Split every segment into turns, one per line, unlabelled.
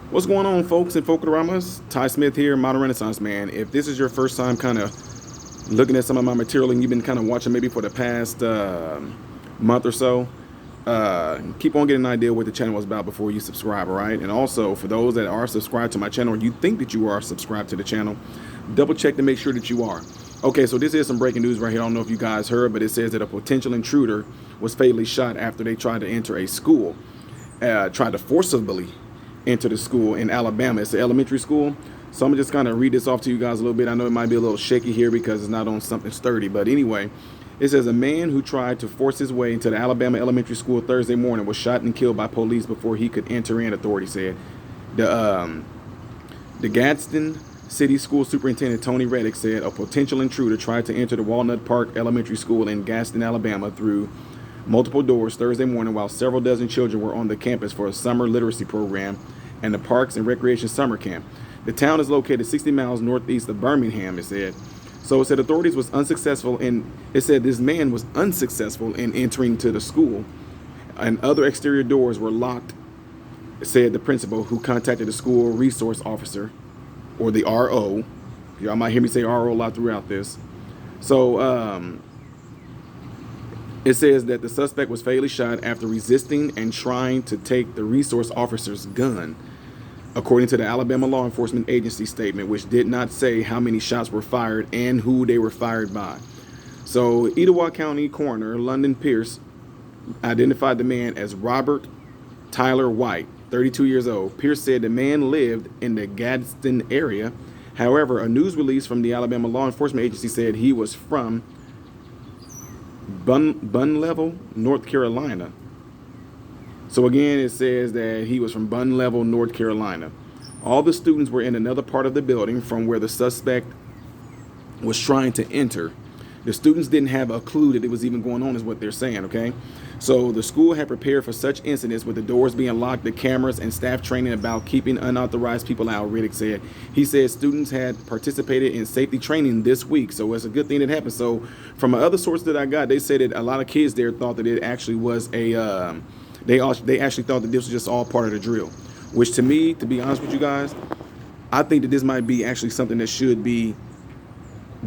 What's going on, folks and Folklorama? Ty Smith here, Modern Renaissance Man. If this is your first time kind of looking at some of my material and you've been kind of watching maybe for the past month or so, keep on getting an idea what the channel was about before you subscribe, all right? And also, for those that are subscribed to my channel, or you think that you are subscribed to the channel, double check to make sure that you are. Okay, so this is some breaking news right here. I don't know if you guys heard, but it says that a potential intruder was fatally shot after they tried to enter a school, tried to forcibly enter the school in Alabama. It's an elementary school. So I'm just kind of read this off to you guys a little bit. I know it might be a little shaky here because it's not on something sturdy. But anyway, it says a man who tried to force his way into the Alabama elementary school Thursday morning was shot and killed by police before he could enter in, authorities said. The Gadsden City School Superintendent Tony Reddick said a potential intruder tried to enter the Walnut Park Elementary School in Gadsden, Alabama through multiple doors Thursday morning while several dozen children were on the campus for a summer literacy program and the Parks and Recreation Summer Camp. The town is located 60 miles northeast of Birmingham, it said. So it said authorities was unsuccessful in, it said this man was unsuccessful in entering to the school and other exterior doors were locked, said the principal who contacted the school resource officer, or the RO. Y'all might hear me say RO a lot throughout this. So it says that the suspect was fatally shot after resisting and trying to take the resource officer's gun, according to the Alabama Law Enforcement Agency statement, which did not say how many shots were fired and who they were fired by. So Etowah County Coroner London Pierce identified the man as Robert Tyler White, 32 years old. Pierce said the man lived in the Gadsden area. However, a news release from the Alabama Law Enforcement Agency said he was from Level, North Carolina. So again, it says that he was from Level, North Carolina. All the students were in another part of the building from where the suspect was trying to enter. The students didn't have a clue that it was even going on, is what they're saying, okay? So the school had prepared for such incidents with the doors being locked, the cameras, and staff training about keeping unauthorized people out, Riddick said. He said students had participated in safety training this week, so it's a good thing that happened. So from other sources that I got, they said that a lot of kids there thought that it actually was they actually thought that this was just all part of the drill, which to me, to be honest with you guys, I think that this might be actually something that should be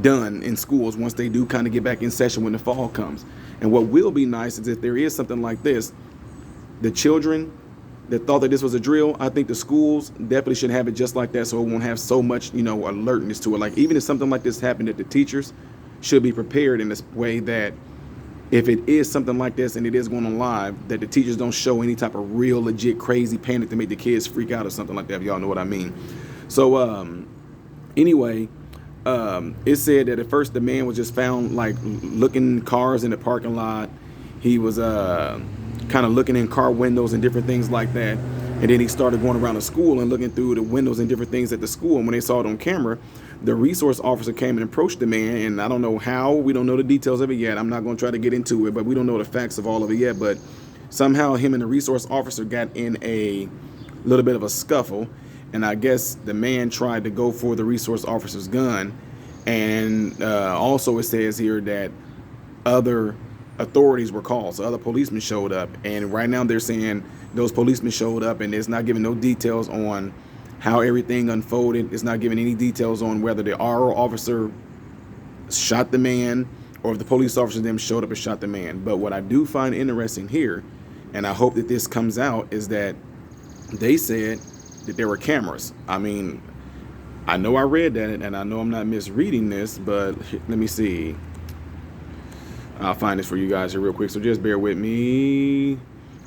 done in schools once they do kind of get back in session when the fall comes. And what will be nice is if there is something like this, the children that thought that this was a drill, I think the schools definitely should have it just like that, so it won't have so much, alertness to it. Like even if something like this happened, that the teachers should be prepared in this way that if it is something like this and it is going on live, that the teachers don't show any type of real legit crazy panic to make the kids freak out or something like that, if y'all know what I mean. So anyway, it said that at first the man was just found like looking cars in the parking lot. He was kind of looking in car windows and different things like that. And then he started going around the school and looking through the windows and different things at the school. And when they saw it on camera, the resource officer came and approached the man. And I don't know how, we don't know the details of it yet. I'm not going to try to get into it, but we don't know the facts of all of it yet. But somehow him and the resource officer got in a little bit of a scuffle. And I guess the man tried to go for the resource officer's gun. And also it says here that other authorities were called. So other policemen showed up. And right now they're saying those policemen showed up and it's not giving no details on how everything unfolded. It's not giving any details on whether the RO officer shot the man or if the police officer them showed up and shot the man. But what I do find interesting here, and I hope that this comes out, is that they said that there were cameras. I mean, I know I read that and I know I'm not misreading this, but let me see. I'll find this for you guys here real quick, so just bear with me.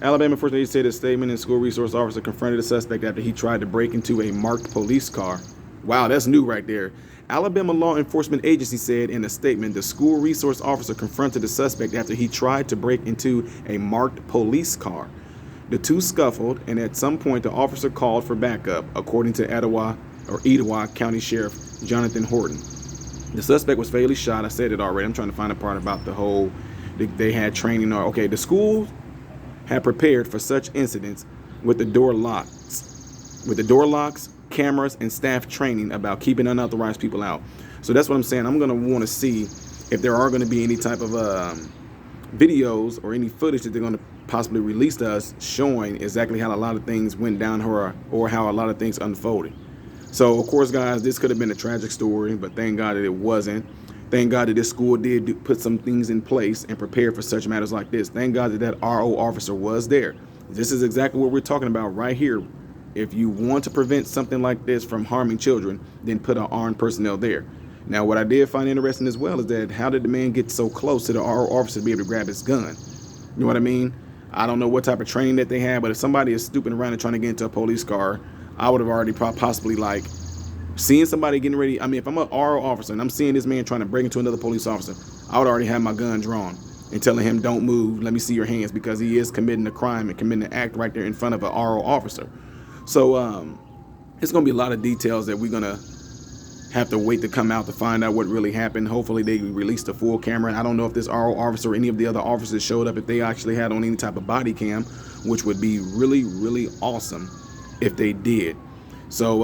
Alabama First Aid said a statement, and school resource officer confronted the suspect after he tried to break into a marked police car. Wow, that's new right there. Alabama Law Enforcement Agency said in a statement the school resource officer confronted the suspect after he tried to break into a marked police car. The two scuffled, and at some point the officer called for backup, according to Etowah County Sheriff Jonathan Horton. The suspect was fatally shot. I said it already. I'm trying to find a part about the whole, they had training. Okay, the school had prepared for such incidents with the door locks, cameras, and staff training about keeping unauthorized people out. So that's what I'm saying. I'm going to want to see if there are going to be any type of videos or any footage that they're going to possibly released to us, showing exactly how a lot of things went down or how a lot of things unfolded. So, of course, guys, this could have been a tragic story, but thank God that it wasn't. Thank God that this school did put some things in place and prepare for such matters like this. Thank God that that RO officer was there. This is exactly what we're talking about right here. If you want to prevent something like this from harming children, then put an armed personnel there. Now, what I did find interesting as well is that how did the man get so close to the RO officer to be able to grab his gun? You know what I mean? I don't know what type of training that they had, but if somebody is snooping around and trying to get into a police car, I would have already possibly like seeing somebody getting ready. I mean, if I'm an RO officer and I'm seeing this man trying to break into another police officer, I would already have my gun drawn and telling him, don't move, let me see your hands, because he is committing a crime and committing an act right there in front of an RO officer. So it's going to be a lot of details that we're going to have to wait to come out to find out what really happened. Hopefully they released the full camera. And I don't know if this RO officer or any of the other officers showed up, if they actually had on any type of body cam, which would be really, really awesome if they did. So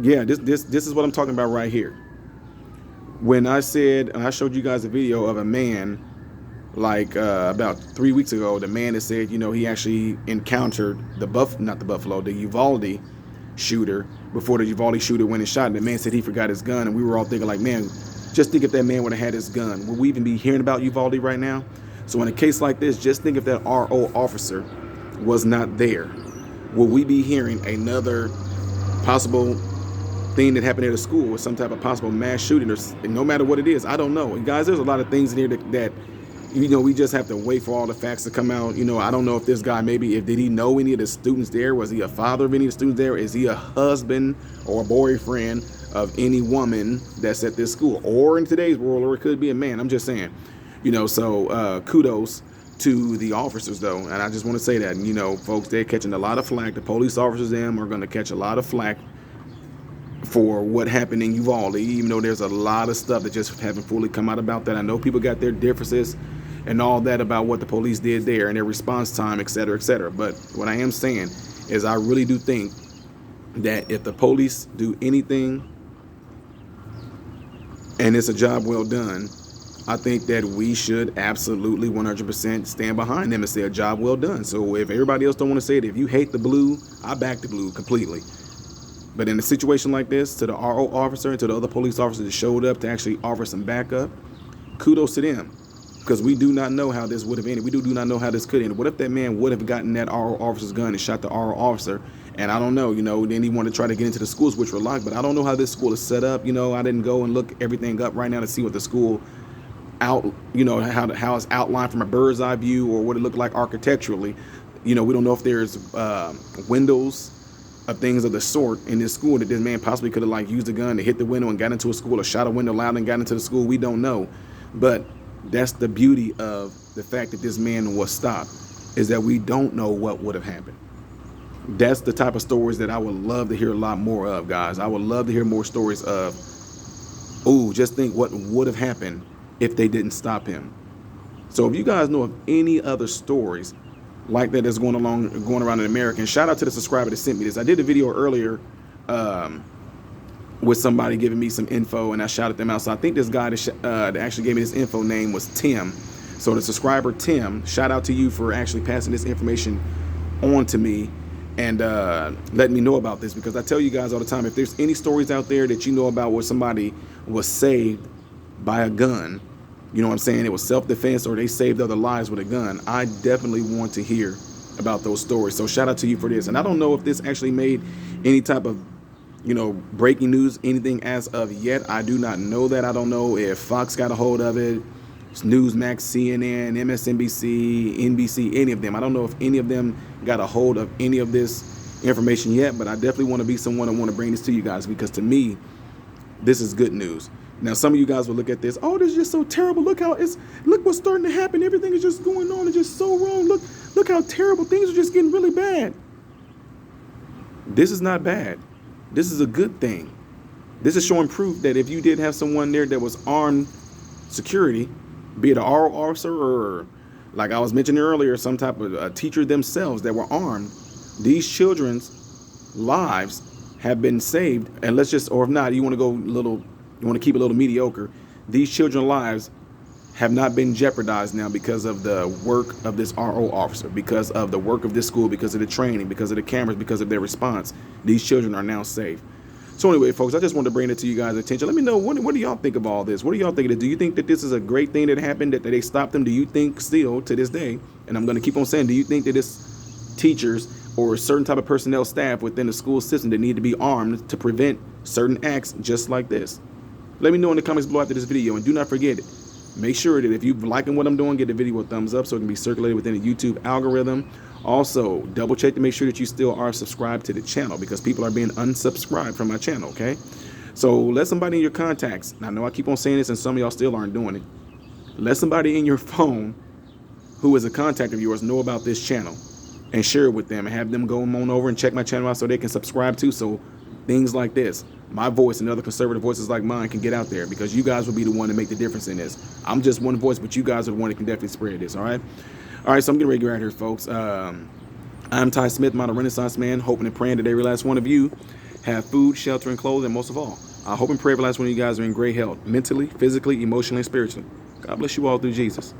yeah, this is what I'm talking about right here. When I said, I showed you guys a video of a man like about 3 weeks ago, the man that said, you know, he actually encountered the Uvalde shooter before the Uvalde shooter went and shot him. The man said he forgot his gun, and we were all thinking like, man, just think if that man would have had his gun, would we even be hearing about Uvalde right now? So in a case like this, just think if that RO officer was not there, will we be hearing another possible thing that happened at a school or some type of possible mass shooting, or no matter what it is? I don't know. And guys, there's a lot of things in here that you know, we just have to wait for all the facts to come out. You know, I don't know if this guy, did he know any of the students there? Was he a father of any of the students there? Is he a husband or a boyfriend of any woman that's at this school? Or in today's world, or it could be a man. I'm just saying, you know, so kudos to the officers, though. And I just want to say that, you know, folks, they're catching a lot of flack. The police officers, them, are going to catch a lot of flack for what happened in Uvalde, even though there's a lot of stuff that just haven't fully come out about that. I know people got their differences and all that about what the police did there and their response time, et cetera, et cetera. But what I am saying is I really do think that if the police do anything and it's a job well done, I think that we should absolutely 100% stand behind them and say a job well done. So if everybody else don't want to say it, if you hate the blue, I back the blue completely. But in a situation like this, to the RO officer and to the other police officers that showed up to actually offer some backup, kudos to them. Because we do not know how this would have ended. We do not know how this could end. What if that man would have gotten that RO officer's gun and shot the RO officer? And I don't know, you know, then he wanted to try to get into the schools, which were locked. But I don't know how this school is set up. You know, I didn't go and look everything up right now to see what the school you know, how it's outlined from a bird's eye view or what it looked like architecturally. You know, we don't know if there's windows of things of the sort in this school that this man possibly could have like used a gun to hit the window and got into a school, or shot a window loud and got into the school. We don't know. But that's the beauty of the fact that this man was stopped, is that we don't know what would have happened. That's the type of stories that I would love to hear a lot more of, guys. I would love to hear more stories of, ooh, just think what would have happened if they didn't stop him. So if you guys know of any other stories like that that's going around in America, and shout out to the subscriber that sent me this. I did a video earlier with somebody giving me some info, and I shouted them out. So I think this guy that actually gave me this info name was Tim. So the subscriber Tim, shout out to you for actually passing this information on to me and letting me know about this, because I tell you guys all the time, if there's any stories out there that you know about where somebody was saved by a gun, you know what I'm saying, it was self-defense or they saved other lives with a gun, I definitely want to hear about those stories. So shout out to you for this. And I don't know if this actually made any type of, you know, breaking news, anything as of yet. I do not know that. I don't know if Fox got a hold of it, Newsmax, CNN, MSNBC, NBC, any of them. I don't know if any of them got a hold of any of this information yet, but I definitely want to be someone that want to bring this to you guys, because to me, this is good news. Now, some of you guys will look at this, oh, this is just so terrible. Look what's starting to happen. Everything is just going on. It's just so wrong. Look how terrible. Things are just getting really bad. This is not bad. This is a good thing. This is showing proof that if you did have someone there that was armed security, be it an RO officer or, like I was mentioning earlier, some type of a teacher themselves that were armed, these children's lives have been saved. And let's just, or if not, you want to keep it a little mediocre, these children's lives have not been jeopardized now because of the work of this RO officer, because of the work of this school, because of the training, because of the cameras, because of their response. These children are now safe. So anyway, folks, I just wanted to bring it to you guys' attention. Let me know, what do y'all think of all this? What do y'all think of it? Do you think that this is a great thing that happened, that they stopped them? Do you think still to this day, and I'm going to keep on saying, do you think that it's teachers or a certain type of personnel staff within the school system that need to be armed to prevent certain acts just like this? Let me know in the comments below after this video, and do not forget it. Make sure that if you're liking what I'm doing, give the video a thumbs up so it can be circulated within the YouTube algorithm. Also, double check to make sure that you still are subscribed to the channel, because people are being unsubscribed from my channel, okay? So let somebody in your contacts, and I know I keep on saying this and some of y'all still aren't doing it, let somebody in your phone who is a contact of yours know about this channel and share it with them, and have them go on over and check my channel out so they can subscribe too, so things like this, my voice and other conservative voices like mine, can get out there, because you guys will be the one to make the difference in this. I'm just one voice, but you guys are the one that can definitely spread this, all right? All right, so I'm getting ready to get out here, folks. I'm Ty Smith, model Renaissance man, hoping and praying that every last one of you have food, shelter, and clothing, and most of all, I hope and pray every last one of you guys are in great health, mentally, physically, emotionally, and spiritually. God bless you all through Jesus.